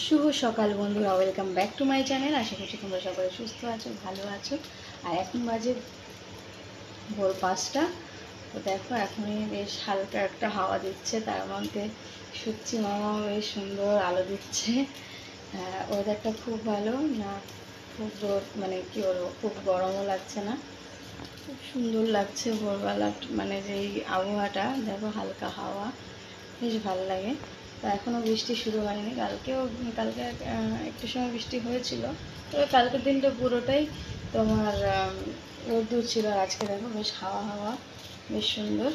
শুভ সকাল বন্ধুরা, welcome back to my channel. আশা করছি তোমরা সকলে সুস্থ আছো, ভালো আছো। আর এখন বাজে ভোর 5টা। তো দেখো এখনই বেশ হালকা একটা হাওয়া দিচ্ছে, তার মধ্যে সূর্যি মামা বেশ সুন্দর আলো দিচ্ছে। ওয়েদারটা খুব ভালো না, খুব রোদ মানে কী বলবো, খুব গরমও লাগছে না, খুব সুন্দর লাগছে ভোরবেলা। মানে যেই আবহাওয়াটা দেখো, হালকা হাওয়া, বেশ ভালো লাগে। তো এখনও বৃষ্টি শুরু হয়নি, কালকে একটু সময় বৃষ্টি হয়েছিল। তবে কালকের দিনটা পুরোটাই তোমার রোদ্দুর ছিল। আর আজকে দেখো বেশ হাওয়া হাওয়া, বেশ সুন্দর।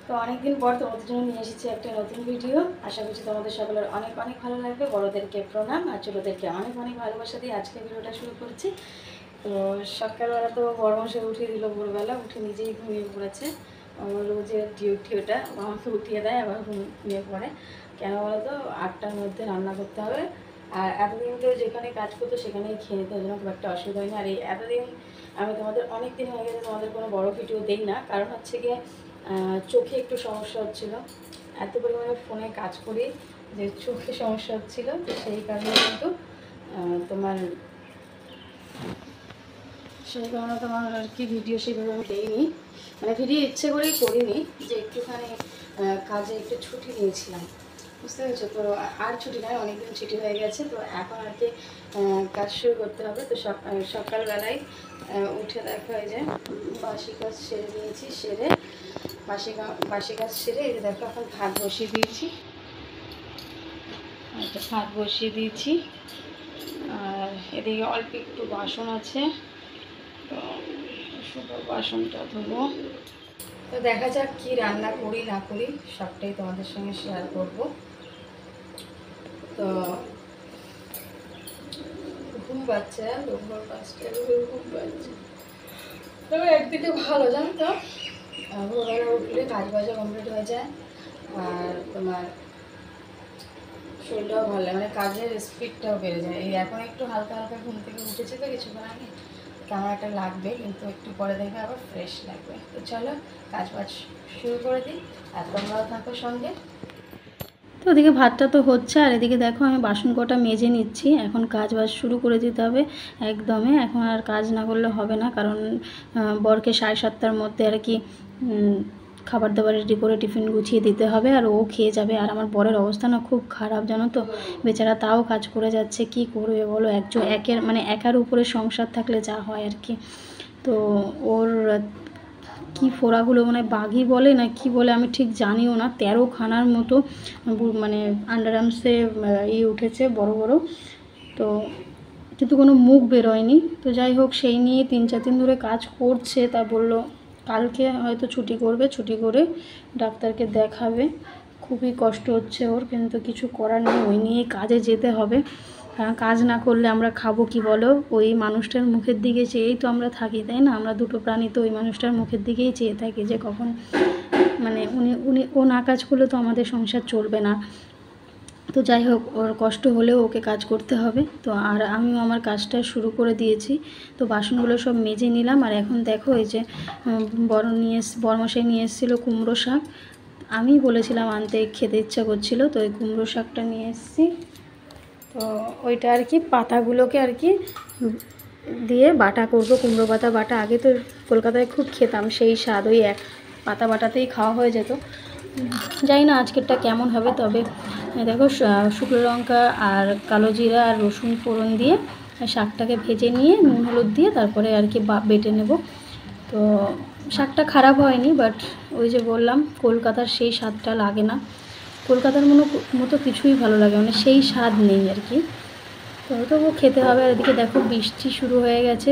তো অনেকদিন পর তোমাদের জন্য নিয়ে এসেছি একটা নতুন ভিডিও। আশা করছি তোমাদের সকলের অনেক অনেক ভালো লাগবে। বড়োদেরকে প্রণাম আর ছোটোদেরকে অনেক অনেক ভালোবাসা দিয়ে আজকে ভিডিওটা শুরু করছি। তো সকালবেলা তো বড় মশাই উঠিয়ে দিল, ভোরবেলা উঠে নিজেই ঘুমিয়ে পড়েছে। আমার রোজের ডিউটি ওটা, আমাকে উঠিয়ে দেয় আবার ঘুমিয়ে পড়ে। কেন বলো তো, 8টার মধ্যে রান্না করতে হবে। আর এতদিন তো যেখানে কাজ করতো সেখানেই খেয়ে নিতে, ওই জন্য খুব একটা অসুবিধা হয়নি। আর এই এতদিন আমি তোমাদের অনেক দিন হয়ে গেছে তোমাদের কোনো বড় ভিডিও দিই না, কারণ হচ্ছে গিয়ে চোখে একটু সমস্যা হচ্ছিলো। এত পরিমাণে ফোনে কাজ করি যে চোখে সমস্যা হচ্ছিলো, তো সেই কারণে কিন্তু তোমার আর কি ভিডিও সেভাবে আমি দিইনি। মানে ভিডিও ইচ্ছে করেই করিনি, যে একটুখানি কাজে একটু ছুটি নিয়েছিলাম, বুঝতে পেরেছো। তো আর ছুটি নয়, অনেকদিন ছুটি হয়ে গেছে। তো এখন আর কি কাজ শুরু করতে হবে। তো সকালবেলায় উঠে দেখা হয় যে বাসি কাজ সেরে নিয়েছি, সেরে বাসি কাজ সেরে এই যে দেখো এখন ভাত বসিয়ে দিয়েছি। ভাত বসিয়ে দিয়েছি। আর এদিকে অল্প একটু বাসন আছে, তো শুধু বাসনটা ধোবো। তো দেখা যাক কি রান্না করি না করি, সবটাই তোমাদের সঙ্গে শেয়ার করব। তো ঘুম পাচ্ছে, দুপুর 5টায় ঘুম পাচ্ছে। তবে একদিকে ভালো, জানো তো, ভোরবেলা উঠলে কাজ বাজা কমপ্লিট হয়ে যায়। আর তোমার শরীরটাও ভালো লাগে, মানে কাজের স্পিডটাও বেড়ে যায়। এই এখন একটু হালকা হালকা ঘুম থেকে উঠেছে তো কিছুক্ষণ আগে, কেমন একটা লাগবে, কিন্তু একটু পরে দেখবে আবার ফ্রেশ লাগবে। তো চলো কাজ বাজ শুরু করে দিই, আর তোমরাও থাকো সঙ্গে। তো ওদিকে ভাতটা তো হচ্ছে, আর এদিকে দেখো আমি বাসন কটা মেজে নিচ্ছি। এখন কাজ বাজ শুরু করে দিতে হবে একদমই। এখন আর কাজ না করলে হবে না, কারণ বরকে 7:30টার মধ্যে আর কি খাবার দাবার রেডি করে টিফিন গুছিয়ে দিতে হবে, আর ও খেয়ে যাবে। আর আমার বরের অবস্থা না খুব খারাপ, জানো তো, বেচারা তাও কাজ করে যাচ্ছে। কি করবে বলো, একার উপরে সংসার থাকলে যা হয় আর কি। তো ওর কি ফোড়াগুলো মানে বাঘি বলে না কি বলে আমি ঠিক জানিও না, 13খানার মতো মানে আন্ডার আর্মসে উঠেছে বড় বড়। তো কিন্তু কোনো মুখ বেরোয়নি। তো যাই হোক, সেই নিয়ে 3-4 দিন ধরে কাজ করছে। তা বললো কালকে হয়তো ছুটি করবে, ছুটি করে ডাক্তারকে দেখাবে। খুবই কষ্ট হচ্ছে ওর, কিন্তু কিছু করার নেই, ওই নিয়েই কাজে যেতে হবে। কাজ না করলে আমরা খাবো কি বলো? ওই মানুষটার মুখের দিকে চেয়েই তো আমরা থাকি, তাই না? আমরা দুটো প্রাণী তো ওই মানুষটার মুখের দিকেই চেয়ে থাকি, যে কখন মানে ও না কাজ করলে তো আমাদের সংসার চলবে না। তো যাই হোক, ওর কষ্ট হলেও ওকে কাজ করতে হবে। তো আর আমিও আমার কাজটা শুরু করে দিয়েছি। তো বাসনগুলো সব মেজে নিলাম। আর এখন দেখো এই যে বরমশাই নিয়ে এসেছিলো কুমড়ো শাক। আমি বলেছিলাম আনতে, খেতে ইচ্ছা করছিলো, তো ওই কুমড়ো শাকটা নিয়ে এসেছি। তো ওইটা আর কি পাতাগুলোকে আর কি দিয়ে বাটা করবো, কুমড়ো পাতা বাটা। আগে তো কলকাতায় খুব খেতাম, সেই স্বাদ ওই এক পাতা বাটাতেই খাওয়া হয়ে যেত। জানি না আজকেরটা কেমন হবে। তবে দেখো, শুকনো লঙ্কা আর কালো জিরা আর রসুন ফোড়ন দিয়ে শাকটাকে ভেজে নিয়ে নুন হলুদ দিয়ে তারপরে আর কি বেটে নেব। তো শাকটা খারাপ হয়নি, বাট ওই যে বললাম কলকাতার সেই স্বাদটা লাগে না, কলকাতার মতো কিছুই ভালো লাগে, মানে সেই স্বাদ নেই আর কি। তো তবুও খেতে হবে। আর এদিকে দেখো বৃষ্টি শুরু হয়ে গেছে,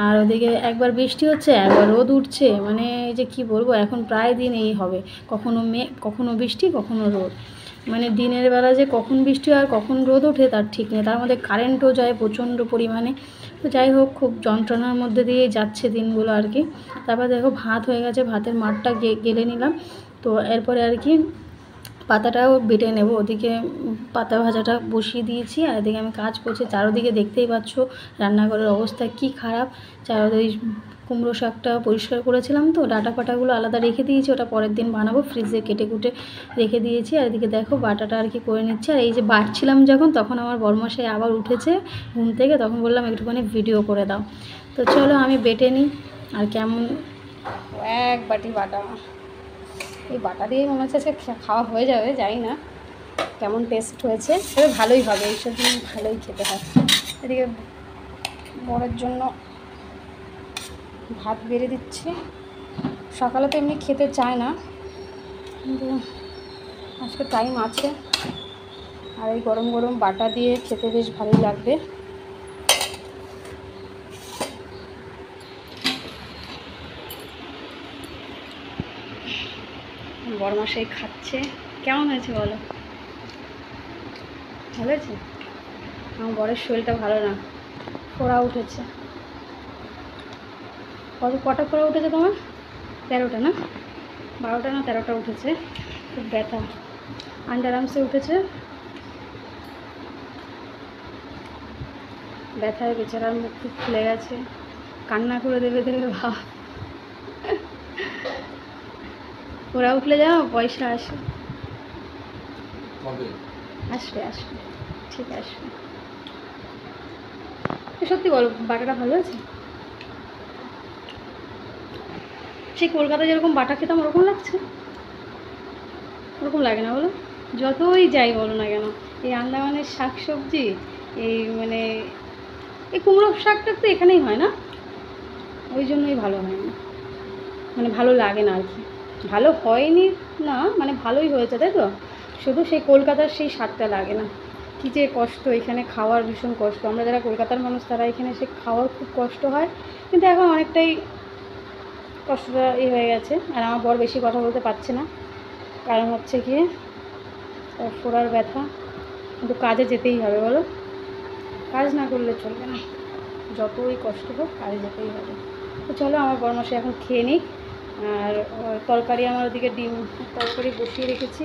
আর ওদিকে একবার বৃষ্টি হচ্ছে একবার রোদ উঠছে। মানে এই যে কি বলবো, এখন প্রায় দিন এই হবে, কখনো মেঘ, কখনো বৃষ্টি, কখনো রোদ। মানে দিনের বেলা যে কখন বৃষ্টি আর কখন রোদ ওঠে তার ঠিক নেই। তার মধ্যে কারেন্টও যায় প্রচণ্ড পরিমাণে। তো যাই হোক, খুব যন্ত্রণার মধ্যে দিয়ে যাচ্ছে দিনগুলো আর কি। তারপর দেখো ভাত হয়ে গেছে, ভাতের মাঠটা গেলে নিলাম। তো এরপরে আর কি পাতাটাও বেটে নেব। ওদিকে পাতা ভাজাটা বসিয়ে দিয়েছি, আর এদিকে আমি কাজ করছি। চারোদিকে দেখতেই পাচ্ছ রান্নাঘরের অবস্থা কি খারাপ। চারোদিকে কুমড়ো শাকটা পরিষ্কার করেছিলাম, তো ডাঁটা ফাটাগুলো আলাদা রেখে দিয়েছি, ওটা পরের দিন বানাবো। ফ্রিজে কেটে কুটে রেখে দিয়েছি। আর এদিকে দেখো বাটাটা আর কি করে নিচ্ছে। আর এই যে বাটছিলাম যখন, তখন আমার বড়মশাই আবার উঠেছে ঘুম থেকে, তখন বললাম একটুখানি ভিডিও করে দাও। তো চলো আমি বেটে নিই। আর কেমন এক বাটি বাটা, এই বাটা দিয়েই মনে হচ্ছে খাওয়া হয়ে যাবে, জানি না কেমন টেস্ট হয়েছে, তবে ভালোই হবে, এইসব জিনিস ভালোই খেতে হয়। এদিকে বরের জন্য ভাত বেড়ে দিচ্ছি। সকালে তো এমনি খেতে চায় না, কিন্তু আজকে টাইম আছে। আর এই গরম গরম বাটা দিয়ে খেতে বেশ ভালোই লাগবে। বড়মশাই খাচ্ছে। কেমন হয়েছে বলো? ভালো হয়েছে? আমার বরের শরীরটা ভালো না, ফোড়া উঠেছে। কটা ফোড়া উঠেছে তোমার? 13টা না, 12টা না 13টা উঠেছে। খুব ব্যথা, আন্ডার আর্মসে উঠেছে। ব্যথায় বেচারার মুখ খুব ফুলে গেছে, কান্না করে দেবে ভাব। ওরা উঠলে যাও পয়সা আসে, আসবে আসবে, ঠিক আসবে। সত্যি বলো, বাটাটা ভালো আছে? সেই কলকাতায় যেরকম বাটা খেতাম ওরকম লাগছে? ওরকম লাগে না বলো? যতই যাই বলো না কেন, এই আন্দামানের শাক সবজি, এই মানে এই কুমড়ো শাকটা তো এখানেই হয় না, ওই জন্যই ভালো হয় না, মানে ভালো লাগে না আর কি। ভালো হয়নি না, মানে ভালোই হয়েছে তাই তো, শুধু সেই কলকাতার সেই স্বাদটা লাগে না। কী যে কষ্ট এখানে খাওয়ার, ভীষণ কষ্ট। আমরা যারা কলকাতার মানুষ তারা এখানে এসে খাওয়ার খুব কষ্ট হয়, কিন্তু এখন অনেকটাই কষ্টটা হয়ে গেছে। আর আমার বর বেশি কথা বলতে পারছে না, কারণ হচ্ছে কি ফোড়ার ব্যথা। কিন্তু কাজে যেতেই হবে বলো, কাজ না করলে চলবে না, যতই কষ্ট হোক কাজে যেতেই হবে। তো চলো আমার বরমশাই এখন খেয়ে নিই। আর তরকারি আমার ওদিকে ডিম তরকারি বসিয়ে রেখেছি,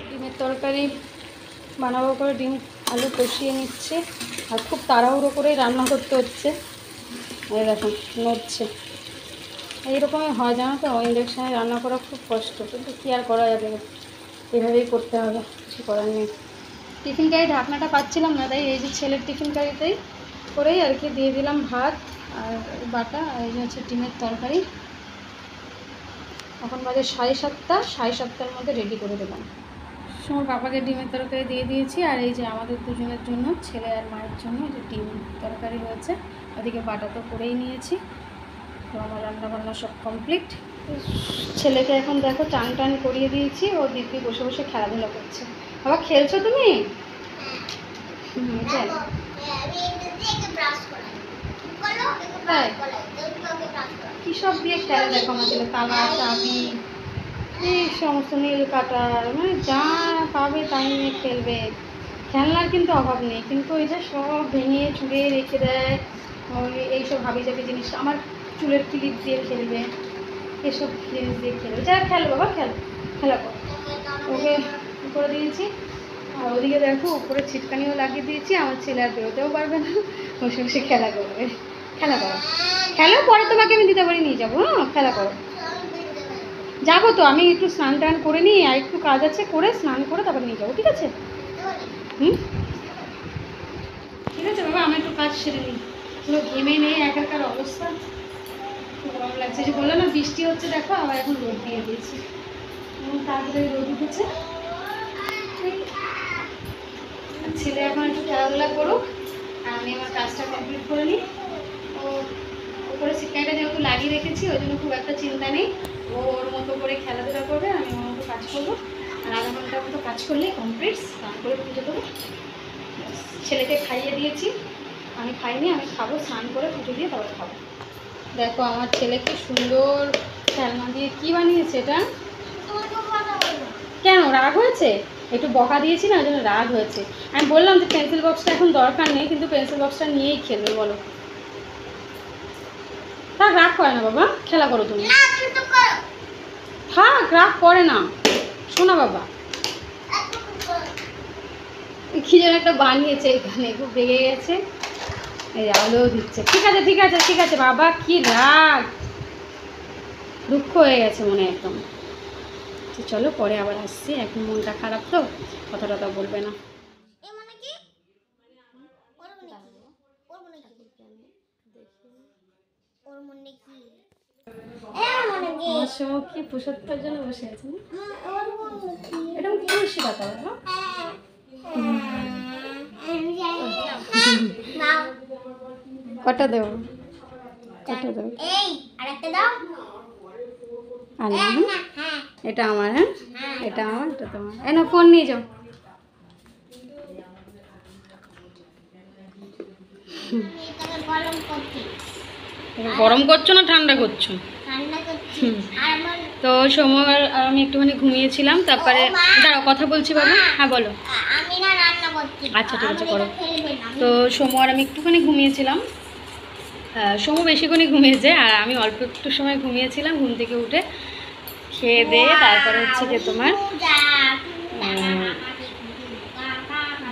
ডিমের তরকারি বানাবো করে ডিম আলু কষিয়ে নিচ্ছে। আর খুব তাড়াহুড়ো করেই রান্না করতে হচ্ছে, এই দেখুন নড়ছে। এইরকমই হয় জানো তো, ইন্ডাকশানে রান্না করা খুব কষ্ট, কিন্তু কী আর করা যাবে, এভাবেই করতে হবে, কিছু করার নেই। টিফিন কারি ঢাকনাটা পাচ্ছিলাম না, তাই এই যে ছেলের টিফিন কারিতেই করেই আর কি দিয়ে দিলাম ভাত আর বাটা। আর এই যে হচ্ছে ডিমের তরকারি। এখন বাজে 7:30, 7:30টার মধ্যে রেডি করে দিলাম। আমার বাবাকে ডিমের তরকারি দিয়ে দিয়েছি। আর এই যে আমাদের দুজনের জন্য, ছেলে আর মায়ের জন্য যে ডিম তরকারি হয়েছে, ওদিকে বাটা তো করেই নিয়েছি। তো আমার রান্নাবান্না সব কমপ্লিট। ছেলেকে এখন দেখো চান টান করিয়ে দিয়েছি, ও দিদি বসে বসে খেলাধুলা করছে। বাবা খেলছো তুমি? কী সব দিয়ে খেলে দেখো আমার ছেলে, তালা চাবি এই সমস্ত, নীল কাটার, মানে যা পাবে তাই নিয়ে খেলবে। খেলনার কিন্তু অভাব নেই, কিন্তু ওই যে সব ভেঙে চুড়ে রেখে দেয়, ওই এইসব হাবি জাবি জিনিস। আমার চুলের ক্লিপ দিয়ে খেলবে, এসব জিনিস দিয়ে খেলবে। যা খেলো বাবা, খেলা কর। ওকে করে দিয়েছি। আর ওদিকে দেখো উপরে ছিটকানিও লাগিয়ে দিয়েছি, আমার ছেলে আর বেরোতেও পারবে না, বসে বসে খেলা করবে। খেলা করো, খেলো, পরে তোমাকে আমি দিতে পারি নিয়ে যাবো। হ্যাঁ খেলা করো, যাবো তো আমি, একটু স্নান টান করে নিই, আর একটু কাজ আছে, করে স্নান করে তারপরে নিয়ে যাবো, ঠিক আছে? ঠিক আছে বাবা, আমি একটু কাজ সেরে নিই, পুরো ঘেমে নেই, একাকার অবস্থা, খুব গরম লাগছে। যে বললাম না বৃষ্টি হচ্ছে, দেখো আবার এখন রোদ দিয়ে দিয়েছি, তারপরে রোদ উঠেছে। ছেলে এখন একটু খেলাধুলা করুক, আর আমি আমার কাজটা কমপ্লিট করে নিই। ও উপরে সিটকানিটা যেহেতু লাগিয়ে রেখেছি, ওই জন্য খুব একটা চিন্তা নেই, ওর মতো করে খেলাধুলা করবে, আমি ওর মতো কাজ করবো। আর আধা ঘন্টার মতো কাজ করলেই কমপ্লিট, স্নান করে পুজো দেবো। ছেলেকে খাইয়ে দিয়েছি, আমি খাইনি, আমি খাবো, স্নান করে পুজো দিয়ে তারপর খাবো। দেখো আমার ছেলে কি সুন্দর খেলনা দিয়ে কি বানিয়েছে এটা। কেন রাগ হয়েছে? একটু বকা দিয়েছি না, ওই জন্য রাগ হয়েছে। আমি বললাম যে পেন্সিল বক্সটা এখন দরকার নেই, কিন্তু পেন্সিল বক্সটা নিয়েই খেলবে। বলো, থাক, রাগ করে না বাবা, খেলা করো তুমি। থাক, রাগ করে না, শোনা বাবা। কি যেন একটা বানিয়েছে এখানে, খুব রেগে গেছে, এই আলো দিচ্ছে। ঠিক আছে ঠিক আছে ঠিক আছে বাবা, কি রাগ, দুঃখ হয়ে গেছে মনে একদম। তো চলো পরে আবার আসছি, এখন মনটা খারাপ তো কথা টথা বলবে না। আমার সময় কি প্রসাদ খাওয়ার জন্য বসে আছে না? এটা কি তুলসী পাতা বাবা? কটা দেবো, কটা দেবো? আনলাম, হ্যাঁ? এটা আমার, হ্যাঁ এটা আমার, এটা তোমার। এই না ফোন নিয়ে যাও। গরম করছো না ঠান্ডা করছো? তো সময় আর আমি একটুখানি ঘুমিয়েছিলাম, তারপরে দাঁড়াও কথা বলছি বাবা। হ্যাঁ বলো। আচ্ছা ঠিক আছে করো। তো সময় আর আমি একটুখানি ঘুমিয়েছিলাম, সময় বেশিক্ষণই ঘুমিয়েছে আর আমি অল্প একটু সময় ঘুমিয়েছিলাম। ঘুম থেকে উঠে খেয়ে দিয়ে তারপরে হচ্ছে যে তোমার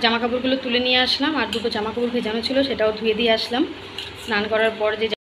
জামা কাপড়গুলো তুলে নিয়ে আসলাম, আর দুটো জামা কাপড় ভেজানো ছিল সেটাও ধুয়ে দিয়ে আসলাম। স্নান করার পর যে